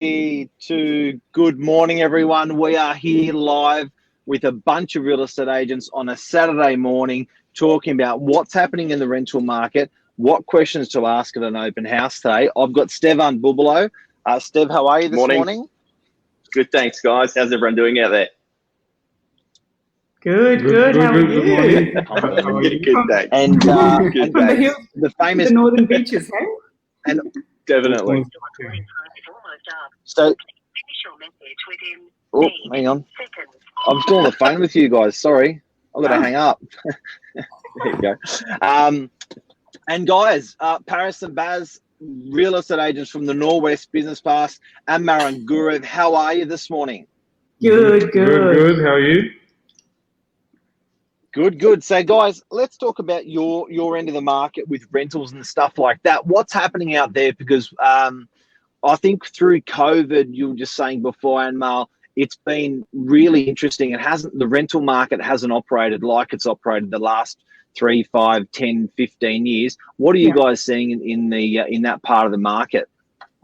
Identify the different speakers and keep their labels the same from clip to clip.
Speaker 1: To good morning, everyone. We are here live with a bunch of real estate agents on a Saturday morning talking about what's happening in the rental market, what questions to ask at an open house today. I've got Stevan Bubalo. Stev, how are you this morning?
Speaker 2: Good, thanks, guys. How's everyone doing out there?
Speaker 3: Good. How are you?
Speaker 2: Good, thanks.
Speaker 1: And
Speaker 3: From the hills,
Speaker 1: the famous
Speaker 3: the northern beaches, hey?
Speaker 1: and
Speaker 2: Definitely.
Speaker 1: so. Oh, hang on. I'm still on the phone with you guys. Sorry, I've got to hang up. There you go. And guys, Paris and Baz, real estate agents from the Norwest Business Pass, and Maran Gurev, how are you this morning?
Speaker 3: Good.
Speaker 4: How are you?
Speaker 1: Good. So, guys, let's talk about your end of the market with rentals and stuff like that. What's happening out there? Because I think through COVID, you were just saying before, Anmal, it's been really interesting. The rental market hasn't operated like it's operated the last 3, 5, 10, 15 years. What are you guys seeing in that part of the market?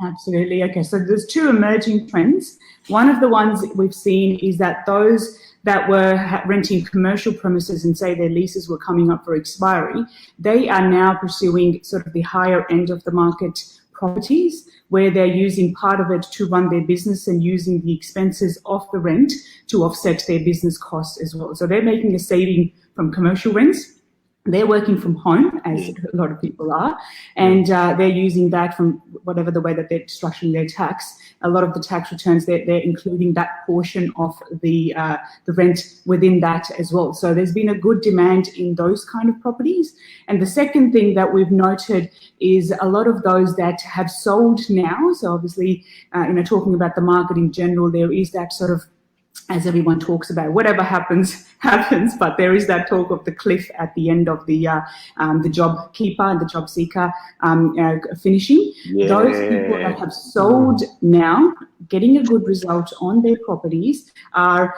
Speaker 3: Absolutely. Okay, so there's two emerging trends. One of the ones we've seen is that those that were renting commercial premises and say their leases were coming up for expiry, they are now pursuing sort of the higher end of the market properties where they're using part of it to run their business and using the expenses of the rent to offset their business costs as well. So they're making a saving from commercial rents. They're working from home, as a lot of people are, and they're using that from whatever the way that they're structuring their tax. A lot of the tax returns, they're including that portion of the rent within that as well. So there's been a good demand in those kind of properties. And the second thing that we've noted is a lot of those that have sold now. So obviously, talking about the market in general, there is that sort of, as everyone talks about, whatever happens, but there is that talk of the cliff at the end of the job keeper and the job seeker finishing.
Speaker 1: Yeah.
Speaker 3: Those people that have sold now, getting a good result on their properties, are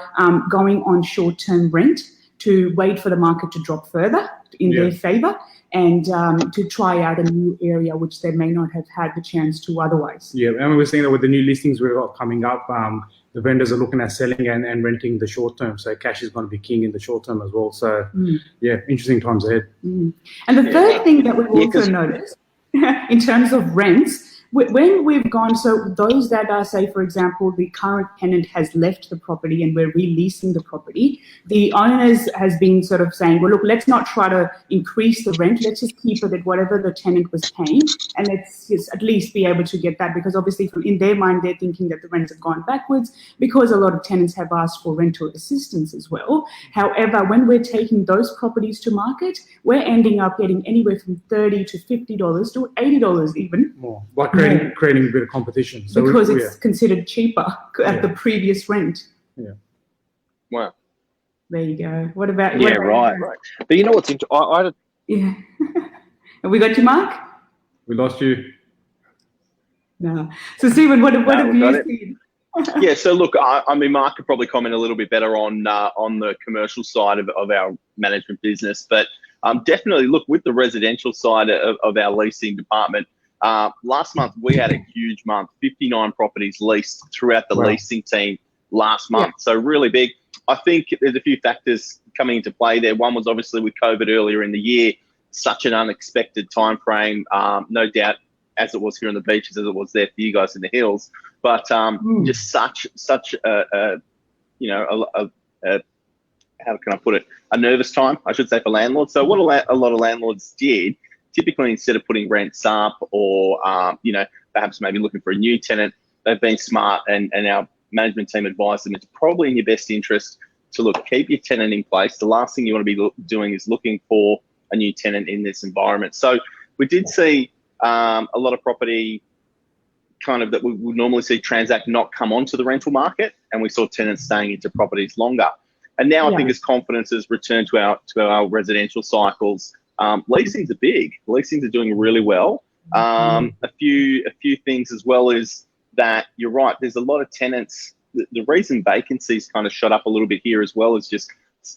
Speaker 3: going on short-term rent to wait for the market to drop further in their favour and to try out a new area which they may not have had the chance to otherwise.
Speaker 4: Yeah, and we're saying that with the new listings we've got coming up, the vendors are looking at selling and renting the short term. So cash is going to be king in the short term as well. So, interesting times ahead.
Speaker 3: And the third thing that we've also noticed in terms of rents, when we've gone, so those that are, say, for example, the current tenant has left the property and we're releasing the property, the owners has been sort of saying, well, look, let's not try to increase the rent. Let's just keep it at whatever the tenant was paying. And let's just at least be able to get that, because obviously in their mind, they're thinking that the rents have gone backwards because a lot of tenants have asked for rental assistance as well. However, when we're taking those properties to market, we're ending up getting anywhere from $30 to $50 to $80 even.
Speaker 4: More. But creating a bit of competition. So
Speaker 3: because it's considered cheaper at the previous rent.
Speaker 4: Yeah.
Speaker 2: Wow.
Speaker 3: There you go. What about
Speaker 1: you? Yeah, right. But you know what's interesting?
Speaker 3: Yeah. Have we got you, Mark?
Speaker 4: We lost you.
Speaker 3: No. So, Stephen, what have you seen?
Speaker 2: Yeah, so look, I mean, Mark could probably comment a little bit better on the commercial side of our management business, but definitely look, with the residential side of our leasing department, last month we had a huge month, 59 properties leased throughout the leasing team last month. So really big. I think there's a few factors coming into play there. One was obviously with COVID earlier in the year, such an unexpected time frame, no doubt, as it was here on the beaches, as it was there for you guys in the hills. But just such a how can I put it? A nervous time, I should say, for landlords. So what a lot of landlords did, typically instead of putting rents up or perhaps maybe looking for a new tenant, they've been smart, and our management team advised them it's probably in your best interest to keep your tenant in place. The last thing you want to be doing is looking for a new tenant in this environment. So we did see a lot of property kind of that we would normally see transact not come onto the rental market, and we saw tenants staying into properties longer. And now I think as confidence has returned to our residential cycles, leasings are big. Leasings are doing really well. A few things as well is that you're right. There's a lot of tenants. The reason vacancies kind of shot up a little bit here as well is just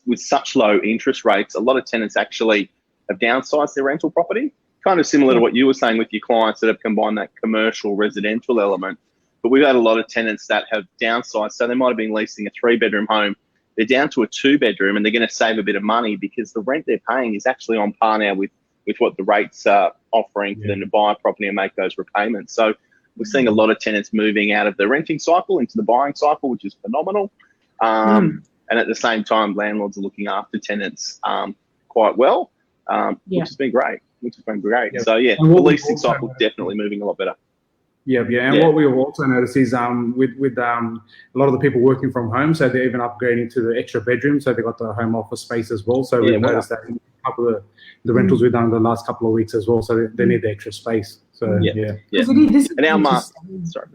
Speaker 2: with such low interest rates, a lot of tenants actually have downsized their rental property. Kind of similar to what you were saying with your clients that have combined that commercial residential element. but we've had a lot of tenants that have downsized. So they might have been leasing a 3-bedroom home. They're down to a 2-bedroom, and they're going to save a bit of money because the rent they're paying is actually on par now with what the rates are offering for them to buy a property and make those repayments. So we're seeing a lot of tenants moving out of the renting cycle into the buying cycle, which is phenomenal. And at the same time, landlords are looking after tenants quite well, which has been great.
Speaker 4: Yeah.
Speaker 2: So, yeah, the leasing cycle definitely moving a lot better.
Speaker 4: And what we've also noticed is with a lot of the people working from home, so they're even upgrading to the extra bedroom, so they got the home office space as well. So we've noticed that in a couple of the rentals we've done the last couple of weeks as well. So they need the extra space. So
Speaker 2: And our Mark, sorry,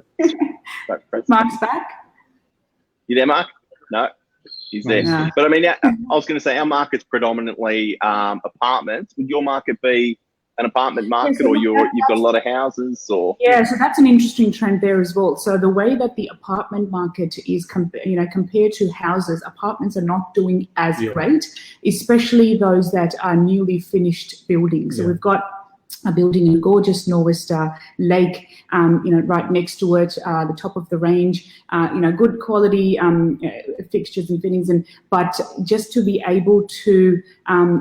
Speaker 3: Mark's back.
Speaker 2: You there, Mark? No, he's there.
Speaker 3: Yeah.
Speaker 2: But I mean, I was going to say our market's predominantly apartments. Would your market be an apartment market, or you've got a lot of houses, or?
Speaker 3: Yeah, so that's an interesting trend there as well. So the way that the apartment market is, compared to houses, apartments are not doing as great, especially those that are newly finished buildings. So we've got a building in a gorgeous Norwester Lake, right next to it, the top of the range, good quality fixtures and fittings, but just to be able to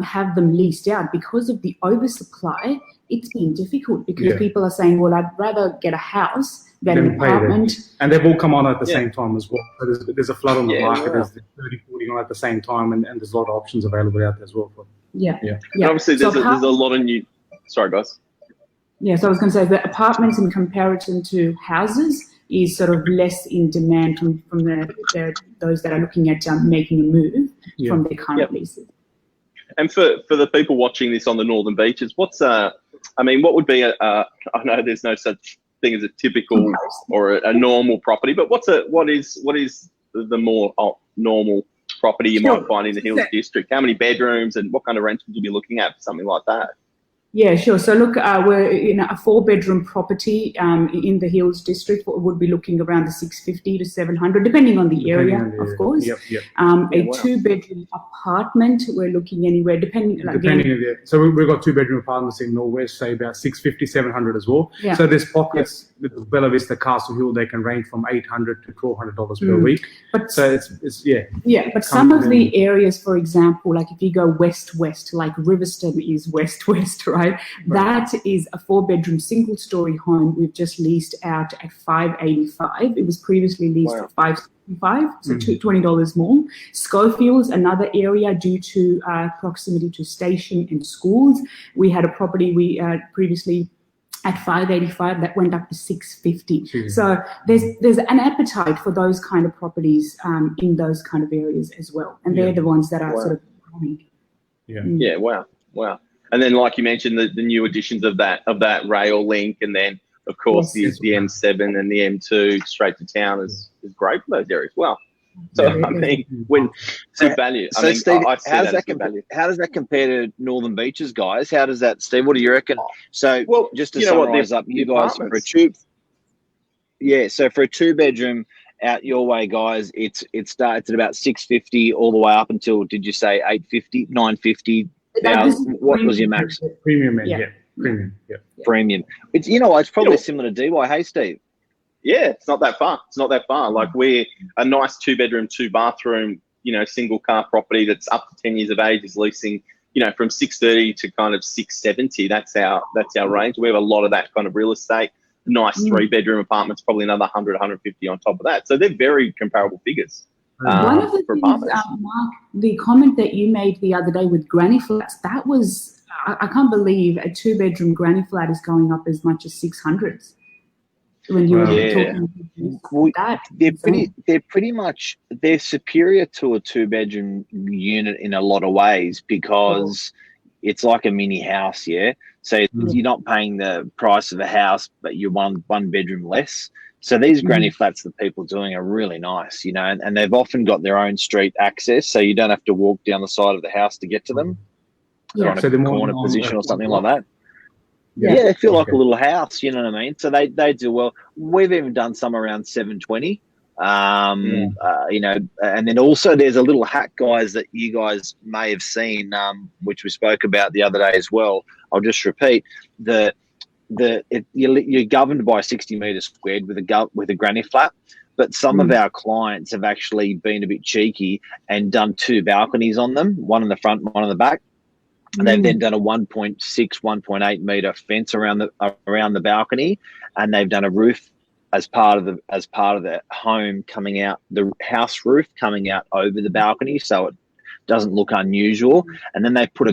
Speaker 3: have them leased out because of the oversupply, it's been difficult because people are saying, well, I'd rather get a house than an apartment.
Speaker 4: And they've all come on at the same time as well. So there's a flood on the market. There's 30, 40 on at the same time, and there's a lot of options available out there as well.
Speaker 2: And obviously, there's a lot of new. Sorry, guys.
Speaker 3: Yeah, so I was going to say that apartments in comparison to houses is sort of less in demand from those that are looking at making a move from their current leases.
Speaker 2: And for the people watching this on the Northern Beaches, what would be I know there's no such thing as a typical or a normal property, but what is the more normal property you might find in the Hills District? How many bedrooms and what kind of rents would you be looking at for something like that?
Speaker 3: Yeah, sure. So look, we're in a 4-bedroom property in the Hills District. Would be looking around the 650 to 700, depending on the area, of course. A 2-bedroom apartment, we're looking anywhere, depending on the.
Speaker 4: So we've got 2-bedroom apartments in Norwest, say about 650, 700 as well. Yeah. So there's pockets with Bella Vista, Castle Hill, they can range from $800 to $1,200 per week. But so it's.
Speaker 3: Yeah, but some of the areas, for example, like if you go west, like Riverstone is west, right? That is a 4-bedroom single-story home we've just leased out at $585. It was previously leased at $565, so $20 more. Schofield's another area due to proximity to station and schools. We had a property we previously at $585 that went up to $650. So there's an appetite for those kind of properties in those kind of areas as well, and they're the ones that are sort of growing.
Speaker 2: Wow. And then, like you mentioned, the new additions of that rail link, and then of course the M7 and the M2 straight to town is great for those areas. Well, so I mean, when good value.
Speaker 1: So I mean, Steve, how does that compare to Northern Beaches, guys? How does that, Steve? What do you reckon? So, just to summarise up, you guys for a tube. Yeah, so for a 2-bedroom out your way, guys, it starts at about 650 all the way up until, did you say 850, 950? Now, what was your max?
Speaker 4: Premium, premium.
Speaker 1: Premium. It's probably similar to DY. Hey, Steve.
Speaker 2: Yeah, it's not that far. Like, we're a nice 2-bedroom, 2-bathroom, single car property that's up to 10 years of age is leasing, from 630 to kind of 670. That's our range. We have a lot of that kind of real estate. Nice 3-bedroom apartments, probably another 100, 150 on top of that. So they're very comparable figures.
Speaker 3: One of the things, Mark, the comment that you made the other day with granny flats, that was, I can't believe a 2-bedroom granny flat is going up as much as 600s. When you were talking about that. They're
Speaker 1: superior to a 2-bedroom unit in a lot of ways because it's like a mini house, So you're not paying the price of a house, but you're one bedroom less. So these granny flats that people are doing are really nice, and they've often got their own street access, so you don't have to walk down the side of the house to get to them. They're on a corner position or something like that. Yeah, they feel like a little house, you know what I mean? So they do well. We've even done some around 720, and then also there's a little hack, guys, that you guys may have seen, which we spoke about the other day as well. I'll just repeat you're governed by 60 metres squared with a granny flat. But some of our clients have actually been a bit cheeky and done 2 balconies on them, one in the front, one on the back. And they've then done a 1.6, 1.8 metre fence around the balcony, and they've done a roof as part of the home coming out, the house roof coming out over the balcony, so it doesn't look unusual. And then they put a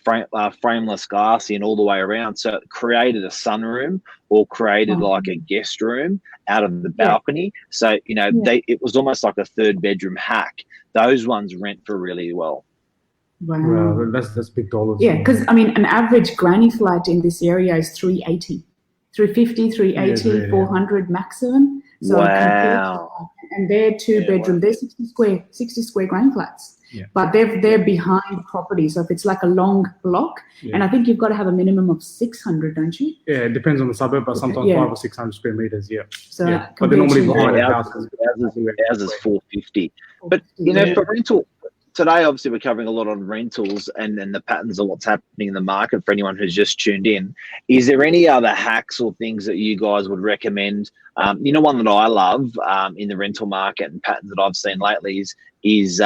Speaker 1: frameless glass in all the way around, so it created a sunroom or created like a guest room out of the balcony. So it was almost like a 3rd bedroom hack. Those ones rent for really well.
Speaker 4: Wow, that's big dollars.
Speaker 3: Yeah, because I mean, an average granny flat in this area is 380, 350, 380, 400 maximum. So
Speaker 1: wow.
Speaker 3: And they're 2-bedroom. They're 60 square granny flats.
Speaker 4: Yeah.
Speaker 3: But they're behind property. So if it's like a long block, and I think you've got to have a minimum of 600, don't you?
Speaker 4: Yeah, it depends on the suburb, but sometimes 500 or 600 square meters. Yeah.
Speaker 3: So
Speaker 4: but they're normally behind
Speaker 1: houses 450. But for rental. Today, obviously, we're covering a lot on rentals and the patterns of what's happening in the market for anyone who's just tuned in. Is there any other hacks or things that you guys would recommend? One that I love in the rental market and patterns that I've seen lately is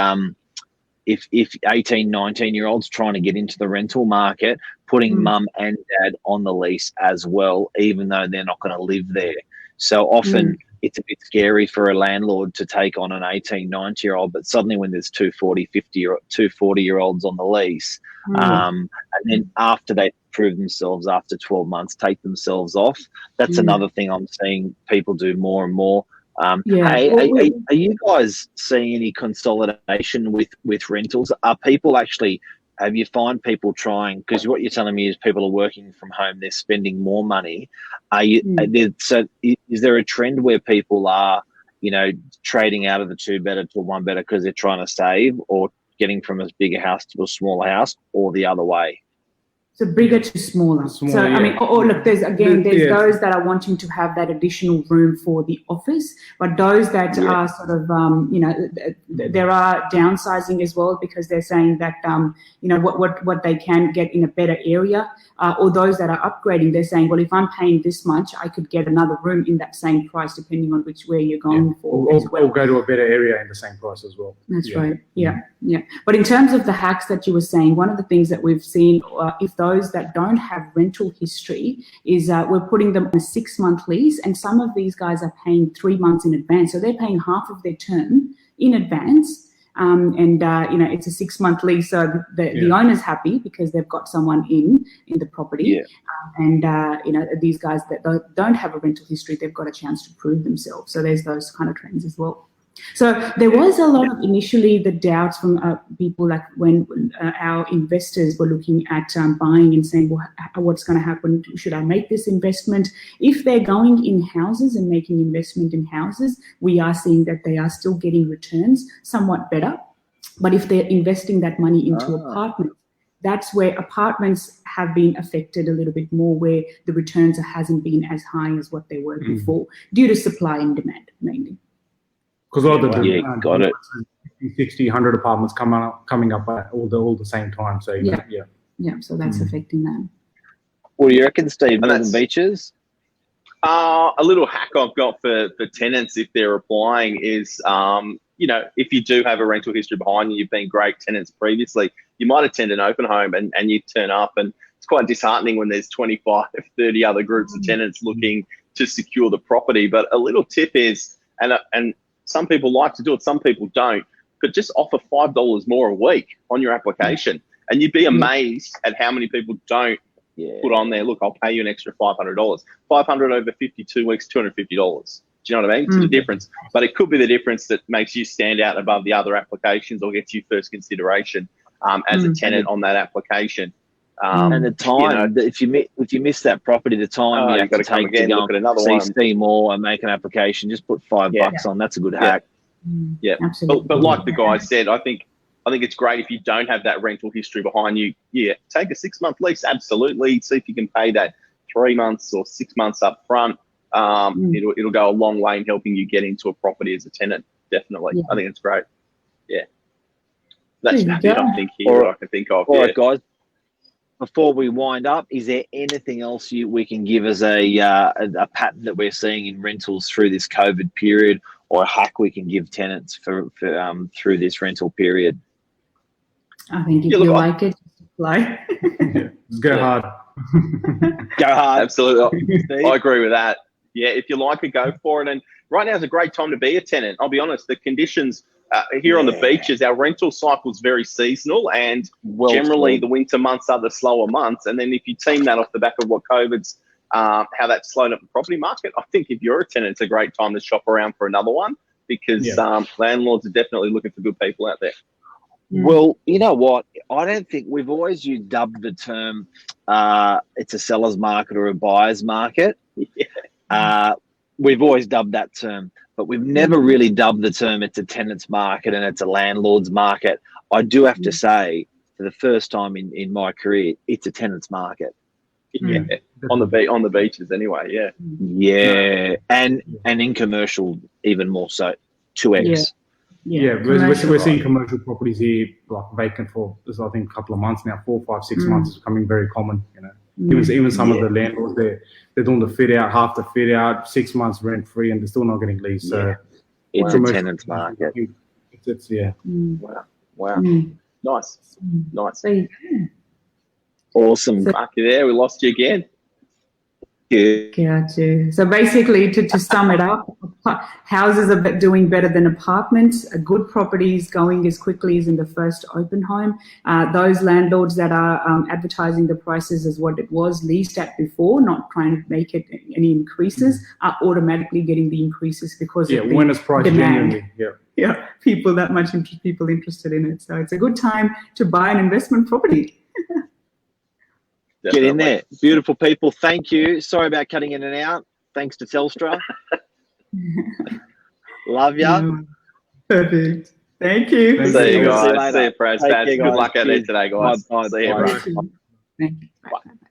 Speaker 1: if 18, 19-year-olds trying to get into the rental market, putting mum and dad on the lease as well, even though they're not going to live there. So often it's a bit scary for a landlord to take on an 18, 19-year-old, but suddenly when there's 2 40-year-olds on the lease, and then after they prove themselves after 12 months, take themselves off. That's another thing I'm seeing people do more and more. Are you guys seeing any consolidation with rentals? Are people actually... Have you find people trying, because what you're telling me is people are working from home, they're spending more money. So is there a trend where people are, trading out of the 2-bedder to 1-bedder because they're trying to save, or getting from a bigger house to a smaller house, or the other way?
Speaker 3: So bigger to smaller. I mean, look, there's those that are wanting to have that additional room for the office, but those that are sort of, there are downsizing as well, because they're saying that, what they can get in a better area, or those that are upgrading, they're saying, well, if I'm paying this much, I could get another room in that same price, depending on which way you're going for.
Speaker 4: Or go to a better area in the same price as well.
Speaker 3: That's right. Yeah. But in terms of the hacks that you were saying, one of the things that we've seen, if those that don't have rental history, is we're putting them on a 6-month lease, and some of these guys are paying 3 months in advance. So they're paying half of their term in advance. It's a 6-month lease, so the owner's happy because they've got someone in the property. These guys that don't have a rental history, they've got a chance to prove themselves. So there's those kind of trends as well. So there was a lot of initially the doubts from people, like when our investors were looking at buying and saying, well, what's going to happen? Should I make this investment? If they're going in houses and making investment in houses, we are seeing that they are still getting returns somewhat better. But if they're investing that money into apartments, that's where apartments have been affected a little bit more, where the returns hasn't been as high as what they were before, due to supply and demand mainly.
Speaker 4: Because all the
Speaker 1: got it.
Speaker 4: 60, 100 apartments coming up at all the same time. So
Speaker 3: so that's affecting them.
Speaker 1: What do you reckon, Steve? Northern Beaches?
Speaker 2: A little hack I've got for tenants if they're applying is, if you do have a rental history behind you, you've been great tenants previously, you might attend an open home and you turn up, and it's quite disheartening when there's 25, 30 other groups of tenants looking to secure the property. But a little tip is, and some people like to do it, some people don't, but just offer $5 more a week on your application, and you'd be amazed at how many people don't put on there, look, I'll pay you an extra $500. $500 over 52 weeks, $250. Do you know what I mean? It's the difference. But it could be the difference that makes you stand out above the other applications or gets you first consideration as a tenant on that application.
Speaker 1: And the time, if you miss that property, the time you have to take to go and see more and make an application, just put $5 on. That's a good hack.
Speaker 2: Yeah, but like the guy said, I think it's great if you don't have that rental history behind you. Yeah, take a 6-month lease. Absolutely, see if you can pay that 3 months or 6 months up front. It'll go a long way in helping you get into a property as a tenant. Definitely, I think it's great. Yeah, that's about it. I think here I can think of.
Speaker 1: All right, guys. before we wind up, is there anything else we can give as a pattern that we're seeing in rentals through this COVID period, or a hack we can give tenants for through this rental period?
Speaker 3: I think if you like it, apply.
Speaker 4: Go hard.
Speaker 1: Go hard.
Speaker 2: Absolutely. I agree with that. Yeah, if you like it, go for it. And right now is a great time to be a tenant. I'll be honest, the conditions here on the beaches, our rental cycle is very seasonal, and generally the winter months are the slower months. And then if you team that off the back of what COVID's, how that's slowed up the property market, I think if you're a tenant, it's a great time to shop around for another one, because landlords are definitely looking for good people out there.
Speaker 1: Well, you know what? I don't think we've always dubbed the term it's a seller's market or a buyer's market. We've always dubbed that term, but we've never really dubbed the term it's a tenant's market and it's a landlord's market. I do have to say, for the first time in my career, it's a tenant's market.
Speaker 2: Yeah, on the beaches anyway.
Speaker 1: Yeah, and in commercial even more so, 2x.
Speaker 4: Yeah, we're seeing commercial properties here like vacant for I think a couple of months now, 4, 5, 6 months is becoming very common. You know, even some of the landlords they're doing the fit out, half the fit out, 6 months rent free, and they're still not getting leased. So
Speaker 1: it's a tenant's market.
Speaker 4: It's
Speaker 2: Wow. Nice.
Speaker 1: Awesome.
Speaker 2: Mark, you there? We lost you again.
Speaker 3: Gotcha. So basically, to sum it up, houses are doing better than apartments. Good properties going as quickly as in the first open home. Those landlords that are advertising the prices as what it was leased at before, not trying to make it any increases, are automatically getting the increases because of the
Speaker 4: when it's priced
Speaker 3: demand.
Speaker 4: genuinely.
Speaker 3: People that much people interested in it. So it's a good time to buy an investment property.
Speaker 1: Get in there. Beautiful people. Thank you. Sorry about cutting in and out. Thanks to Telstra. Love ya.
Speaker 3: Perfect. Thank you.
Speaker 2: See you guys.
Speaker 1: See you
Speaker 2: See you, Prez. Good luck out there today, guys.
Speaker 1: Bye.
Speaker 2: See you, bro.
Speaker 3: Thank you. Bye.